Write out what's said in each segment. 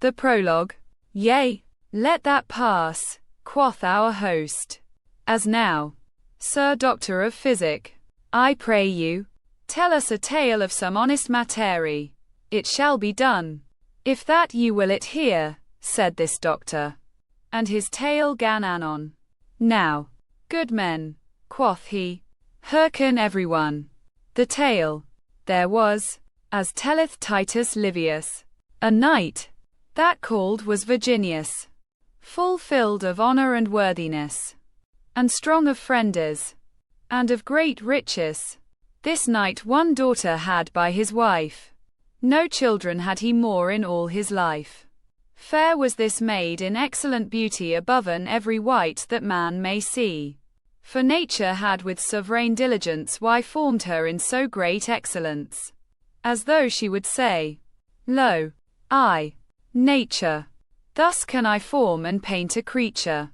The prologue. Yea, let that pass, quoth our host. As now, Sir Doctor of Physic, I pray you, tell us a tale of some honest materie. It shall be done, if that you will it hear, said this doctor. And his tale gan anon. Now, good men, quoth he, hearken every one. The tale. There was, as telleth Titus Livius, a knight, that called was Virginius, full filled of honor and worthiness, and strong of friendes, and of great riches. This knight one daughter had by his wife. No children had he more in all his life. Fair was this maid in excellent beauty above an every wight that man may see. For nature had with sovereign diligence why formed her in so great excellence, as though she would say, Lo, I, nature, thus can I form and paint a creature.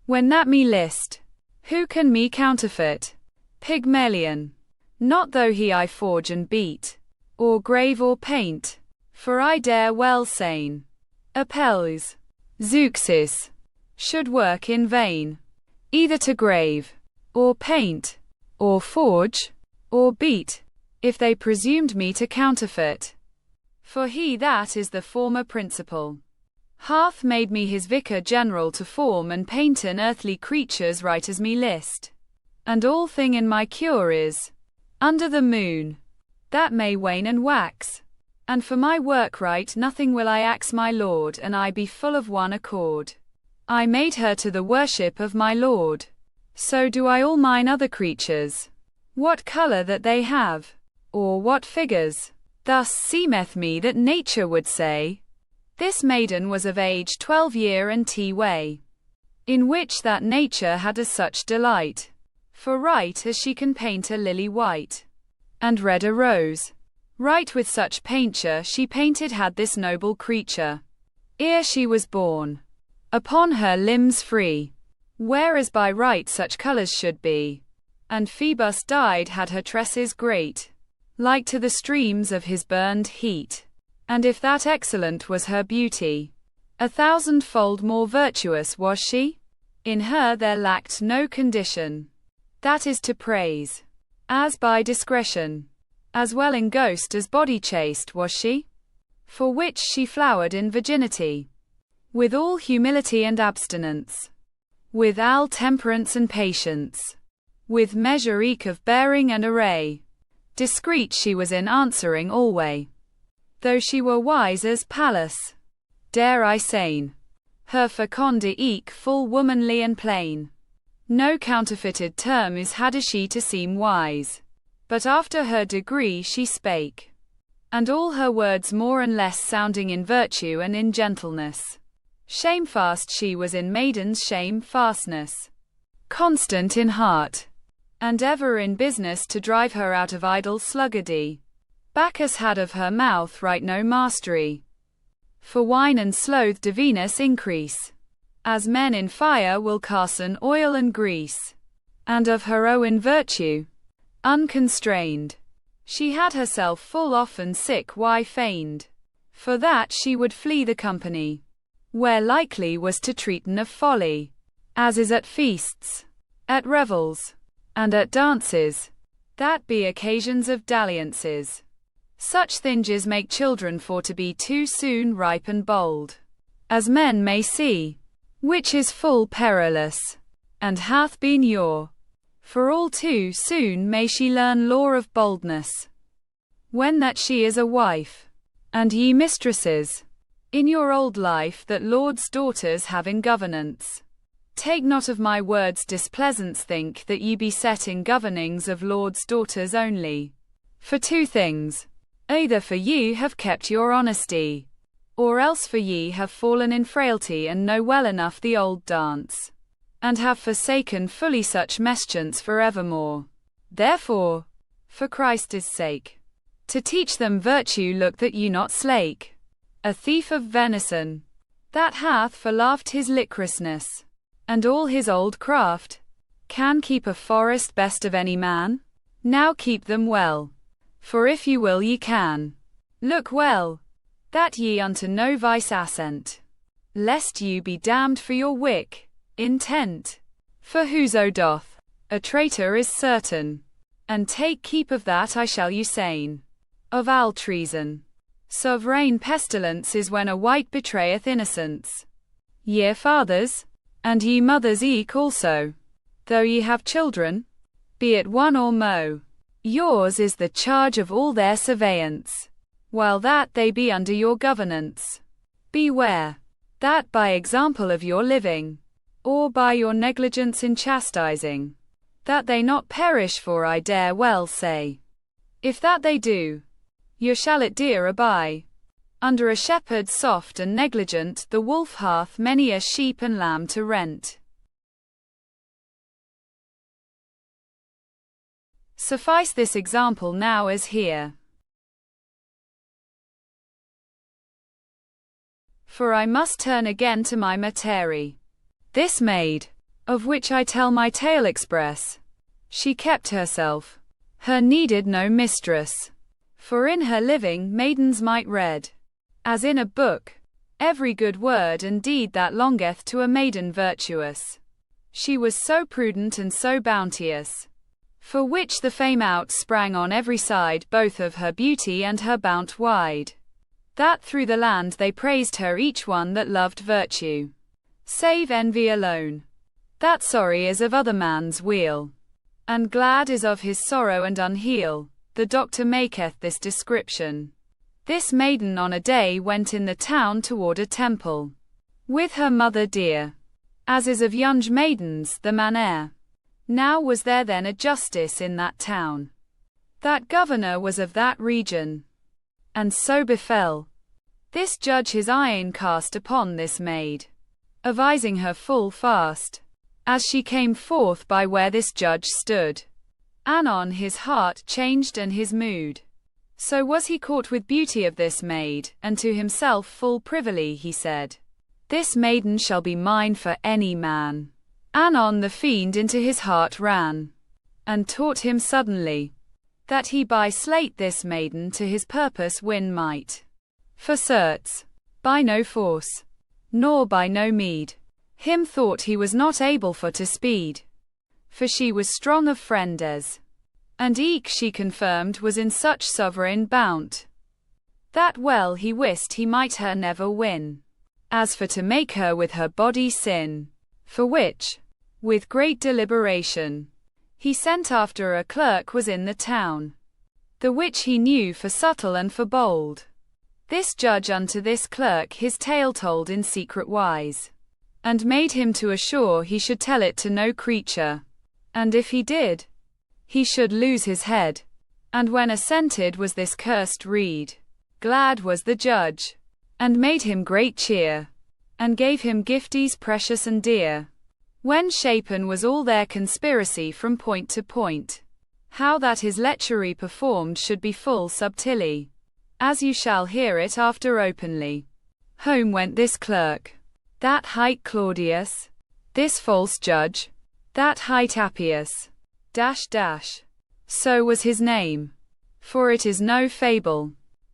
When that me list, who can me counterfeit? Pygmalion. Not though he I forge and beat, or grave or paint, for I dare well sayn, Apelles, Zeuxis, should work in vain, either to grave, or paint, or forge, or beat, if they presumed me to counterfeit. For he that is the former principle hath made me his vicar general to form and paint an earthly creatures right as me list. And all thing in my cure is, under the moon, that may wane and wax. And for my work right nothing will I ax my Lord, and I be full of one accord. I made her to the worship of my Lord. So do I all mine other creatures. What colour that they have, or what figures. Thus seemeth me that nature would say, this maiden was of age 12 year and way, in which that nature had as such delight. For right as she can paint a lily white, and red a rose, right with such painture she painted had this noble creature, ere she was born, upon her limbs free, whereas by right such colours should be. And Phoebus died had her tresses great, like to the streams of his burned heat. And if that excellent was her beauty, 1,000-fold more virtuous was she. In her there lacked no condition, that is to praise, as by discretion, as well in ghost as body chaste was she, for which she flowered in virginity, with all humility and abstinence, with all temperance and patience, with measure eke of bearing and array. Discreet she was in answering alway, though she were wise as Pallas, dare I sayn, her fecunda eke full womanly and plain. No counterfeited term is had as she to seem wise, but after her degree she spake, and all her words more and less sounding in virtue and in gentleness. Shamefast she was in maiden's shamefastness, constant in heart, and ever in business to drive her out of idle sluggardy. Bacchus had of her mouth right no mastery, for wine and sloth do Venus increase, as men in fire will carson oil and grease. And of her own virtue, unconstrained, she had herself full often sick why feigned, for that she would flee the company, where likely was to treaten of folly, as is at feasts, at revels, and at dances, that be occasions of dalliances. Such things make children for to be too soon ripe and bold, as men may see, which is full perilous, and hath been yore. For all too soon may she learn lore of boldness, when that she is a wife. And ye mistresses, in your old life that lords' daughters have in governance, take not of my words displeasance, think that ye be set in governings of lords' daughters only. For two things, either for ye have kept your honesty, or else for ye have fallen in frailty and know well enough the old dance, and have forsaken fully such meschance for evermore. Therefore, for Christ's sake, to teach them virtue look that ye not slake. A thief of venison, that hath forlaughed his licorousness, and all his old craft, can keep a forest best of any man? Now keep them well, for if you will ye can. Look well, that ye unto no vice assent, lest you be damned for your wick intent. For whoso doth a traitor is certain, and take keep of that I shall you sain. Of all treason, sovereign pestilence is when a wight betrayeth innocence. Ye fathers, and ye mothers eke also, though ye have children, be it one or mo, yours is the charge of all their surveillance, while that they be under your governance. Beware, that by example of your living, or by your negligence in chastising, that they not perish, for I dare well say, if that they do, you shall it dear abye. Under a shepherd soft and negligent, the wolf hath many a sheep and lamb to rent. Suffice this example now as here. For I must turn again to my materi. This maid, of which I tell my tale express, she kept herself, her needed no mistress. For in her living maidens might read, as in a book, every good word and deed that longeth to a maiden virtuous. She was so prudent and so bounteous, for which the fame out sprang on every side, both of her beauty and her bount wide, that through the land they praised her each one that loved virtue, save envy alone, that sorry is of other man's weal, and glad is of his sorrow and unheal. The doctor maketh this description. This maiden on a day went in the town toward a temple, with her mother dear, as is of young maidens the manner. Now was there then a justice in that town. That governor was of that region. And so befell, this judge his eyen cast upon this maid, avising her full fast, as she came forth by where this judge stood. Anon his heart changed and his mood. So was he caught with beauty of this maid, and to himself full privily he said, this maiden shall be mine for any man. Anon the fiend into his heart ran, and taught him suddenly, that he by sleight this maiden to his purpose win might. For certes, by no force, nor by no meed, him thought he was not able for to speed. For she was strong of friendes, and eke she confirmed was in such sovereign bount, that well he wist he might her never win. As for to make her with her body sin, for which, with great deliberation, he sent after a clerk was in the town, the which he knew for subtle and for bold. This judge unto this clerk his tale told in secret wise, and made him to assure he should tell it to no creature. And if he did, he should lose his head. And when assented was this cursed reed, glad was the judge, and made him great cheer, and gave him gifties precious and dear. When shapen was all their conspiracy from point to point, how that his lechery performed should be full subtilly, as you shall hear it after openly. Home went this clerk, that hight Claudius, this false judge, that hight Appius, so was his name. For it is no fable,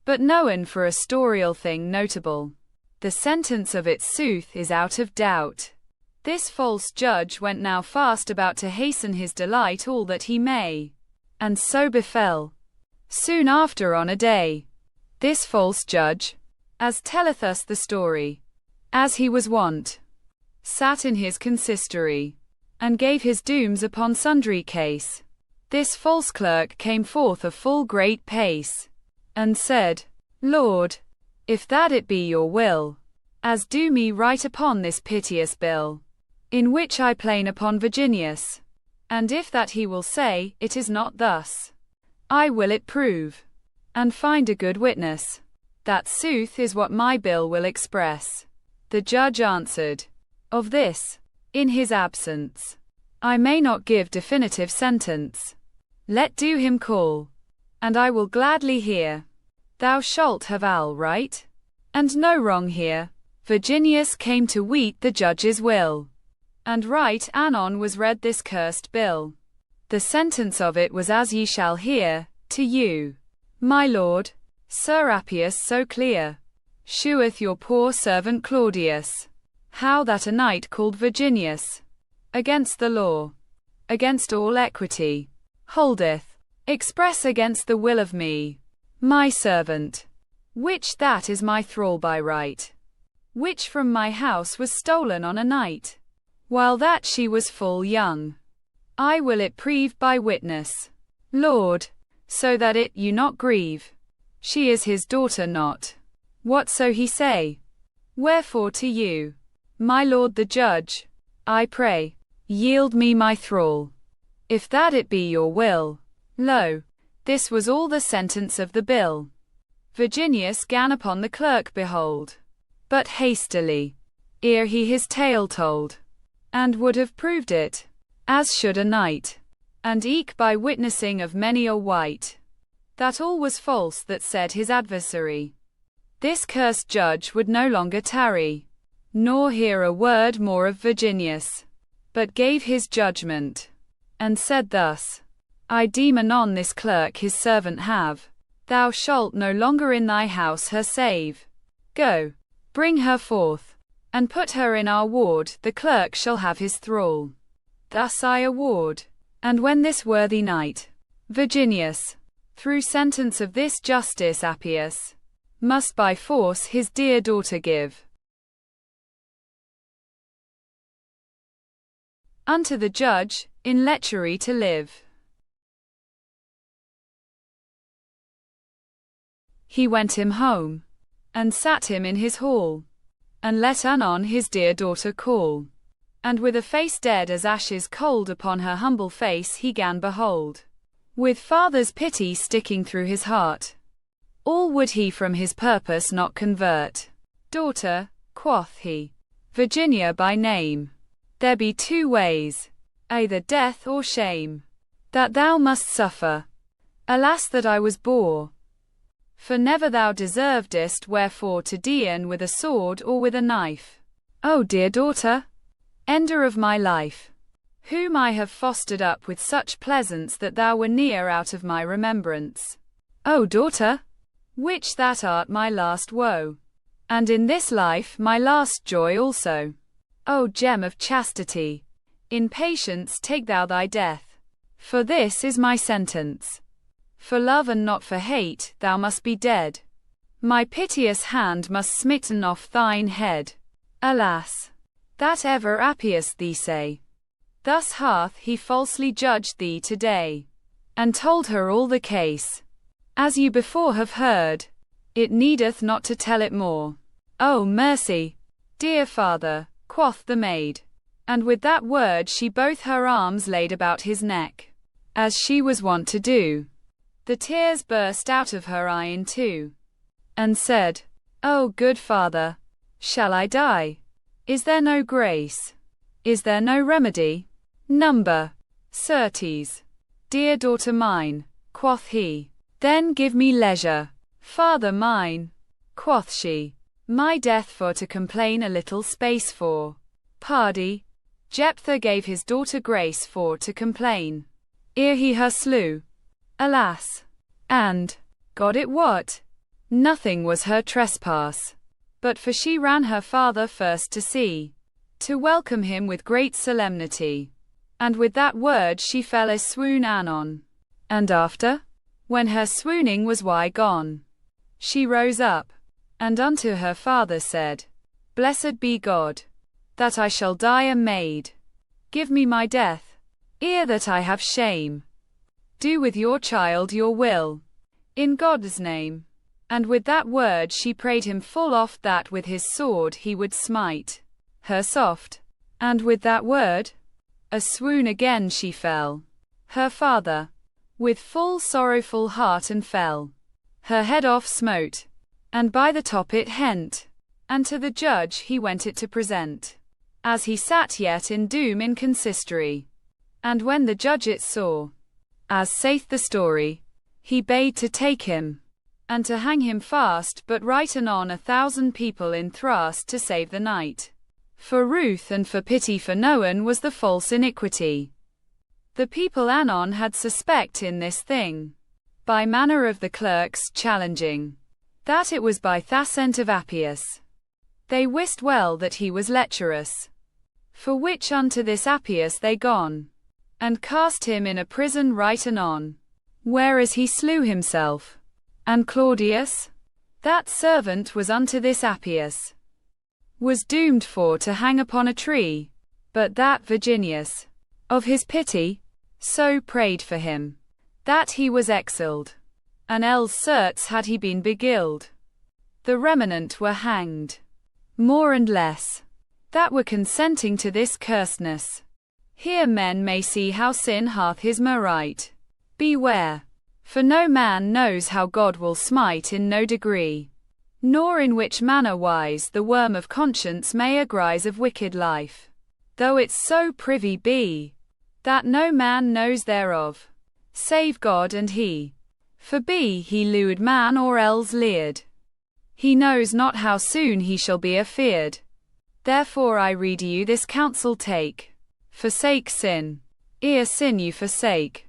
but known for a storial thing notable. The sentence of its sooth is out of doubt. This false judge went now fast about to hasten his delight all that he may. And so befell, soon after on a day, this false judge, as telleth us the story, as he was wont, sat in his consistory, and gave his dooms upon sundry case. This false clerk came forth a full great pace, and said, Lord, if that it be your will, as do me write upon this piteous bill, in which I plain upon Virginius, and if that he will say, it is not thus, I will it prove, and find a good witness, that sooth is what my bill will express. The judge answered, of this, in his absence, I may not give definitive sentence. Let do him call, and I will gladly hear. Thou shalt have all right, and no wrong here. Virginius came to weet the judge's will, and right anon was read this cursed bill. The sentence of it was as ye shall hear, to you, my lord, Sir Appius, so clear, sheweth your poor servant Claudius, how that a knight called Virginius, against the law, against all equity, holdeth express against the will of me, my servant, which that is my thrall by right, which from my house was stolen on a night, while that she was full young. I will it prove by witness, Lord, so that it you not grieve. She is his daughter not. Whatso he say. Wherefore to you, my lord the judge, I pray, yield me my thrall. If that it be your will. Lo, this was all the sentence of the bill. Virginius gan upon the clerk behold, but hastily, ere he his tale told, and would have proved it, as should a knight, and eke by witnessing of many a wight, that all was false that said his adversary. This cursed judge would no longer tarry, nor hear a word more of Virginius, but gave his judgment, and said thus, I deem anon this clerk his servant have, thou shalt no longer in thy house her save. Go, bring her forth, and put her in our ward, the clerk shall have his thrall. Thus I award, and when this worthy knight, Virginius, through sentence of this justice Appius, must by force his dear daughter give unto the judge, in lechery to live. He went him home, and sat him in his hall, and let anon his dear daughter call, and with a face dead as ashes cold upon her humble face he gan behold, with father's pity sticking through his heart. All would he from his purpose not convert. Daughter, quoth he, Virginia by name, there be two ways, either death or shame, that thou must suffer. Alas that I was bore, for never thou deservedest wherefore to dee'n with a sword or with a knife. O dear daughter, ender of my life, whom I have fostered up with such pleasance that thou were near out of my remembrance. O daughter, which that art my last woe, and in this life my last joy also. O gem of chastity, in patience take thou thy death, for this is my sentence. For love and not for hate, thou must be dead. My piteous hand must smitten off thine head. Alas, that ever Appius thee say. Thus hath he falsely judged thee today, and told her all the case. As you before have heard, it needeth not to tell it more. O mercy, dear father, quoth the maid, and with that word she both her arms laid about his neck, as she was wont to do. The tears burst out of her eye in two, and said, O good father, shall I die? Is there no grace? Is there no remedy? Number, certes, dear daughter mine, quoth he, then give me leisure. Father mine, quoth she, my death for to complain a little space for. Pardie, Jephthah gave his daughter grace for to complain, ere he her slew. Alas, and, God it wot, nothing was her trespass, but for she ran her father first to see, to welcome him with great solemnity, and with that word she fell a swoon anon, and after, when her swooning was gone, she rose up, and unto her father said, Blessed be God, that I shall die a maid. Give me my death, ere that I have shame. Do with your child your will, in God's name. And with that word she prayed him full oft that with his sword he would smite her soft. And with that word, a swoon again she fell. Her father, with full sorrowful heart and fell, her head off smote, and by the top it hent, and to the judge he went it to present, as he sat yet in doom in consistory. And when the judge it saw, as saith the story, he bade to take him, and to hang him fast, but right anon 1,000 people in thrust to save the knight. For ruth and for pity for no one was the false iniquity. The people anon had suspect in this thing, by manner of the clerk's challenging. that it was by th'assent of Appius. They wist well that he was lecherous. For which unto this Appius they gone, and cast him in a prison right anon, whereas he slew himself. And Claudius, that servant was unto this Appius, was doomed for to hang upon a tree, but that Virginius, of his pity, so prayed for him, that he was exiled, and else certes had he been beguiled. The remnant were hanged, more and less, that were consenting to this cursedness. Here men may see how sin hath his merit. Beware. For no man knows how God will smite in no degree, nor in which manner wise the worm of conscience may agrise of wicked life, though it so privy be, that no man knows thereof, save God and he. For be he lewd man or else leered, he knows not how soon he shall be afeared. Therefore I read you this counsel take, forsake sin, ere sin you forsake.